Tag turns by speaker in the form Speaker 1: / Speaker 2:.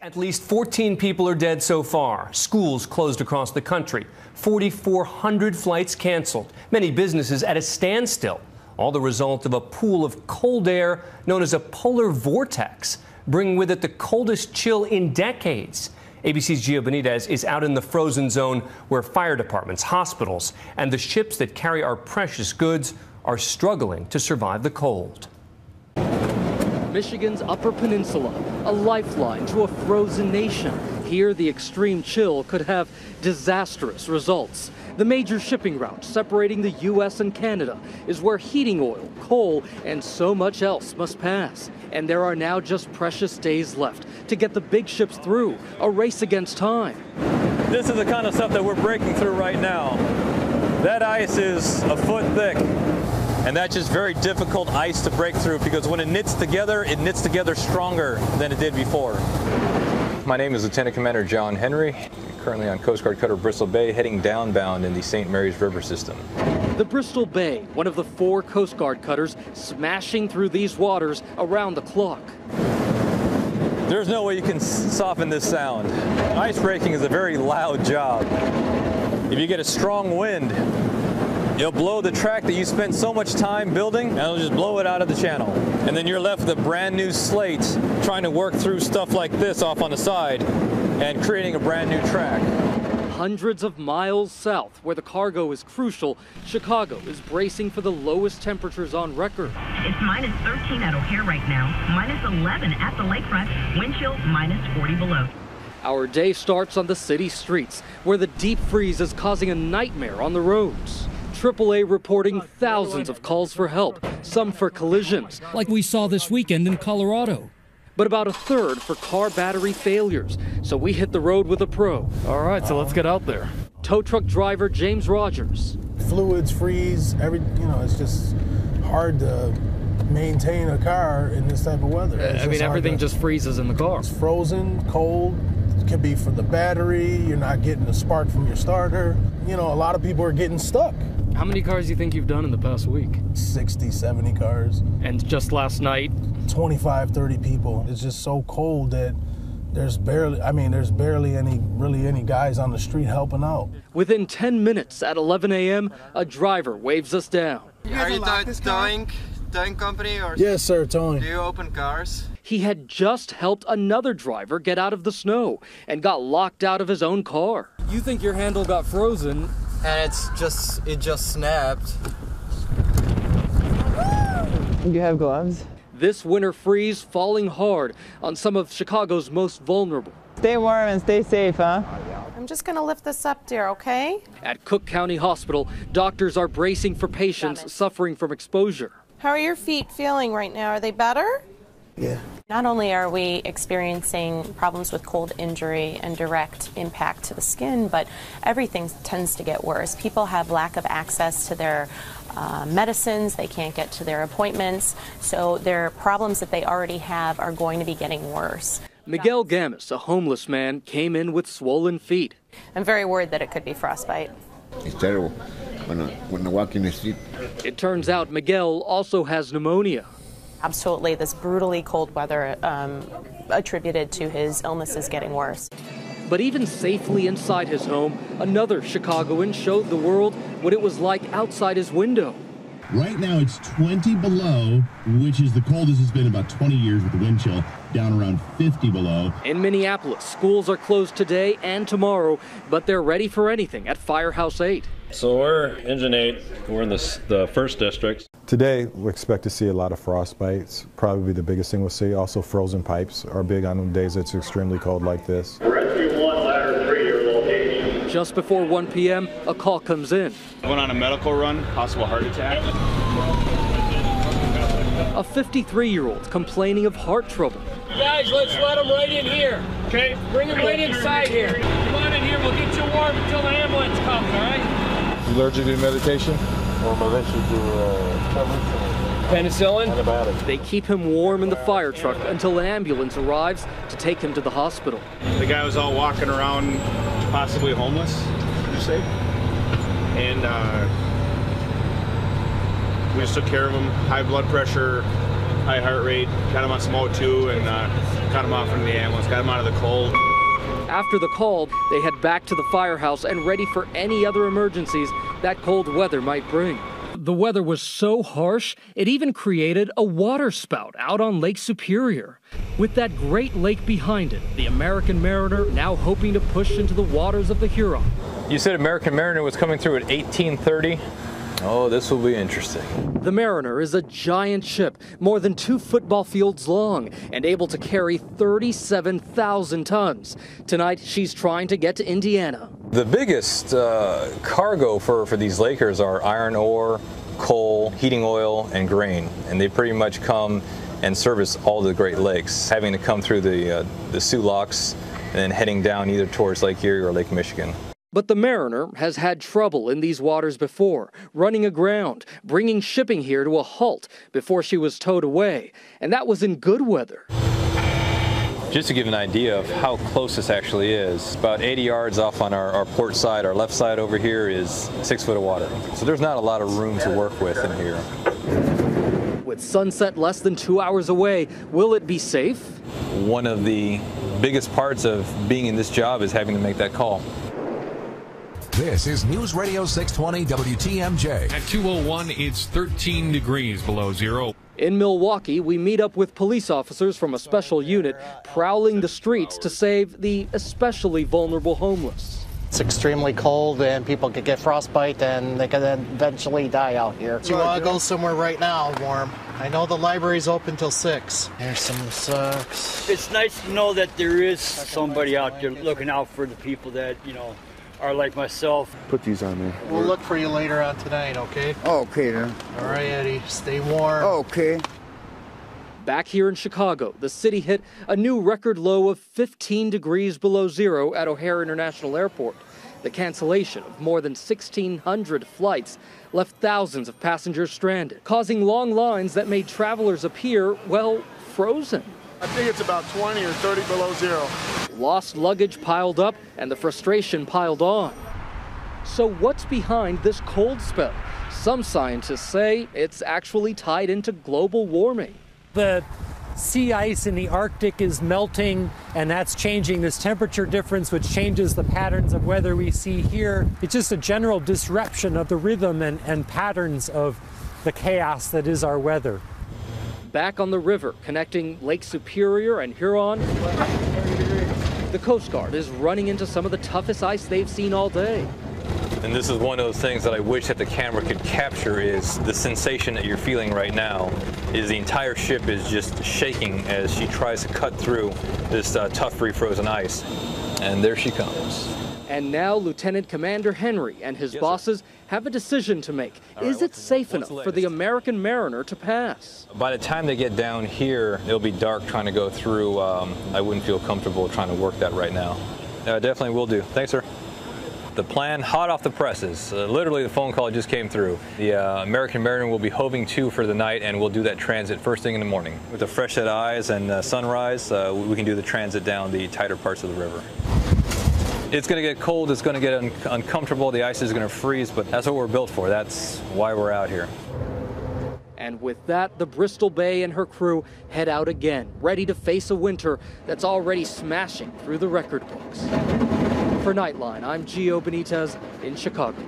Speaker 1: At least 14 people are dead so far. Schools closed across the country. 4,400 flights canceled. Many businesses at a standstill. All the result of a pool of cold air known as a polar vortex, bringing with it the coldest chill in decades. ABC's Gio Benitez is out in the frozen zone where fire departments, hospitals, and the ships that carry our precious goods are struggling to survive the cold.
Speaker 2: Michigan's Upper Peninsula, a lifeline to a frozen nation. Here, the extreme chill could have disastrous results. The major shipping route separating the U.S. and Canada is where heating oil, coal, and so much else must pass. And there are now just precious days left to get the big ships through, a race against time.
Speaker 3: This is the kind of stuff that we're breaking through right now. That ice is a foot thick. And that's just very difficult ice to break through because when it knits together stronger than it did before. My name is Lieutenant Commander John Henry, currently on Coast Guard Cutter Bristol Bay, heading downbound in the St. Mary's River system.
Speaker 2: The Bristol Bay, one of the 4 Coast Guard cutters smashing through these waters around the clock.
Speaker 3: There's no way you can soften this sound. Ice breaking is a very loud job. If you get a strong wind, it'll blow the track that you spent so much time building, and it'll just blow it out of the channel. And then you're left with a brand new slate trying to work through stuff like this off on the side and creating a brand new track.
Speaker 2: Hundreds of miles south, where the cargo is crucial, Chicago is bracing for the lowest temperatures on record.
Speaker 4: It's minus 13 at O'Hare right now, minus 11 at the lakefront, wind chill minus 40 below.
Speaker 2: Our day starts on the city streets, where the deep freeze is causing a nightmare on the roads. AAA reporting thousands of calls for help, some for collisions, like we saw this weekend in Colorado. But about a third for car battery failures, so we hit the road with a pro.
Speaker 5: All right, so let's get out there.
Speaker 2: Tow truck driver James Rogers.
Speaker 6: Fluids freeze, it's just hard to maintain a car in this type of weather.
Speaker 5: Everything just freezes in the car.
Speaker 6: It's frozen, cold. It could be from the battery. You're not getting the spark from your starter. A lot of people are getting stuck.
Speaker 5: How many cars do you think you've done in the past week?
Speaker 6: 60, 70 cars.
Speaker 5: And just last night?
Speaker 6: 25, 30 people. It's just so cold that there's barely any guys on the street helping out.
Speaker 2: Within 10 minutes at 11 a.m., a driver waves us down.
Speaker 7: Are you towing company? Or
Speaker 6: yes, sir, towing.
Speaker 7: Do you open cars?
Speaker 2: He had just helped another driver get out of the snow and got locked out of his own car.
Speaker 5: You think your handle got frozen?
Speaker 7: And it just snapped.
Speaker 8: You have gloves?
Speaker 2: This winter freeze falling hard on some of Chicago's most vulnerable.
Speaker 8: Stay warm and stay safe, huh?
Speaker 9: I'm just going to lift this up, dear, okay?
Speaker 2: At Cook County Hospital, doctors are bracing for patients suffering from exposure.
Speaker 9: How are your feet feeling right now? Are they better?
Speaker 6: Yeah.
Speaker 9: Not only are we experiencing problems with cold injury and direct impact to the skin, but everything tends to get worse. People have lack of access to their medicines. They can't get to their appointments. So their problems that they already have are going to be getting worse.
Speaker 2: Miguel Gamis, a homeless man, came in with swollen feet.
Speaker 9: I'm very worried that it could be frostbite.
Speaker 10: It's terrible when I walk in the street.
Speaker 2: It turns out Miguel also has pneumonia.
Speaker 9: Absolutely, this brutally cold weather attributed to his illness is getting worse.
Speaker 2: But even safely inside his home, another Chicagoan showed the world what it was like outside his window.
Speaker 11: Right now it's 20 below, which is the coldest it's been in about 20 years with the wind chill, down around 50 below.
Speaker 2: In Minneapolis, schools are closed today and tomorrow, but they're ready for anything at Firehouse 8.
Speaker 12: So we're Engine 8, we're in the first district.
Speaker 13: Today we expect to see a lot of frost bites, probably the biggest thing we'll see. Also frozen pipes are big on the days it's extremely cold like this.
Speaker 12: Rescue 1, ladder 3, your location.
Speaker 2: Just before 1 p.m., a call comes in.
Speaker 14: Going on a medical run, possible heart attack.
Speaker 2: A 53-year-old complaining of heart trouble.
Speaker 15: Guys, let's let him right in here. Okay. Bring him right inside here. Come on in here, we'll get you warm until the ambulance comes, all right?
Speaker 13: You allergic to medication?
Speaker 10: I'm allergic to
Speaker 15: penicillin?
Speaker 10: Antibiotics.
Speaker 2: They keep him warm in the fire truck until an ambulance arrives to take him to the hospital.
Speaker 14: The guy was all walking around, possibly homeless, did you say? And we just took care of him. High blood pressure, high heart rate, got him on some O2 and got him off from the ambulance, got him out of the cold.
Speaker 2: After the call, they head back to the firehouse and ready for any other emergencies that cold weather might bring. The weather was so harsh, it even created a water spout out on Lake Superior. With that great lake behind it, the American Mariner now hoping to push into the waters of the Huron.
Speaker 3: You said American Mariner was coming through at 1830? Oh, this will be interesting.
Speaker 2: The Mariner is a giant ship, more than 2 football fields long, and able to carry 37,000 tons. Tonight, she's trying to get to Indiana.
Speaker 3: The biggest cargo for these Lakers are iron ore, coal, heating oil, and grain. And they pretty much come and service all the Great Lakes, having to come through the Sioux Locks and then heading down either towards Lake Erie or Lake Michigan.
Speaker 2: But the Mariner has had trouble in these waters before, running aground, bringing shipping here to a halt before she was towed away. And that was in good weather.
Speaker 3: Just to give an idea of how close this actually is, about 80 yards off on our port side, our left side over here is 6 foot of water. So there's not a lot of room to work with in here.
Speaker 2: With sunset less than 2 hours away, will it be safe?
Speaker 3: One of the biggest parts of being in this job is having to make that call.
Speaker 16: This is News Radio 620 WTMJ.
Speaker 17: At 2:01, it's 13 degrees below zero.
Speaker 2: In Milwaukee, we meet up with police officers from a special unit prowling the streets to save the especially vulnerable homeless.
Speaker 18: It's extremely cold and people could get frostbite and they could eventually die out here.
Speaker 7: Do you want to go somewhere right now warm? I know the library's open till 6. Here's some socks.
Speaker 19: It's nice to know that there is somebody out there looking out for the people that, are like myself.
Speaker 10: Put these on there.
Speaker 7: We'll look for you later on tonight, okay?
Speaker 10: Okay then.
Speaker 7: All right, Eddie. Stay warm.
Speaker 10: Okay.
Speaker 2: Back here in Chicago, the city hit a new record low of 15 degrees below zero at O'Hare International Airport. The cancellation of more than 1,600 flights left thousands of passengers stranded, causing long lines that made travelers appear, frozen.
Speaker 20: I think it's about 20 or 30 below zero.
Speaker 2: Lost luggage piled up and the frustration piled on. So what's behind this cold spell? Some scientists say it's actually tied into global warming.
Speaker 21: The sea ice in the Arctic is melting, and that's changing this temperature difference, which changes the patterns of weather we see here. It's just a general disruption of the rhythm and patterns of the chaos that is our weather.
Speaker 2: Back on the river connecting Lake Superior and Huron, the Coast Guard is running into some of the toughest ice they've seen all day.
Speaker 3: And this is one of those things that I wish that the camera could capture, is the sensation that you're feeling right now is the entire ship is just shaking as she tries to cut through this tough free-frozen ice. And there she comes.
Speaker 2: And now Lieutenant Commander Henry and his bosses have a decision to make. Is it safe enough for the American Mariner to pass?
Speaker 3: By the time they get down here, it'll be dark trying to go through. I wouldn't feel comfortable trying to work that right now. Definitely will do. Thanks, sir. The plan, hot off the presses. Literally, the phone call just came through. The American Mariner will be hoving to for the night, and we'll do that transit first thing in the morning. With a fresh set of eyes and sunrise, we can do the transit down the tighter parts of the river. It's going to get cold, it's going to get uncomfortable, the ice is going to freeze, but that's what we're built for. That's why we're out here.
Speaker 2: And with that, the Bristol Bay and her crew head out again, ready to face a winter that's already smashing through the record books. For Nightline, I'm Gio Benitez in Chicago.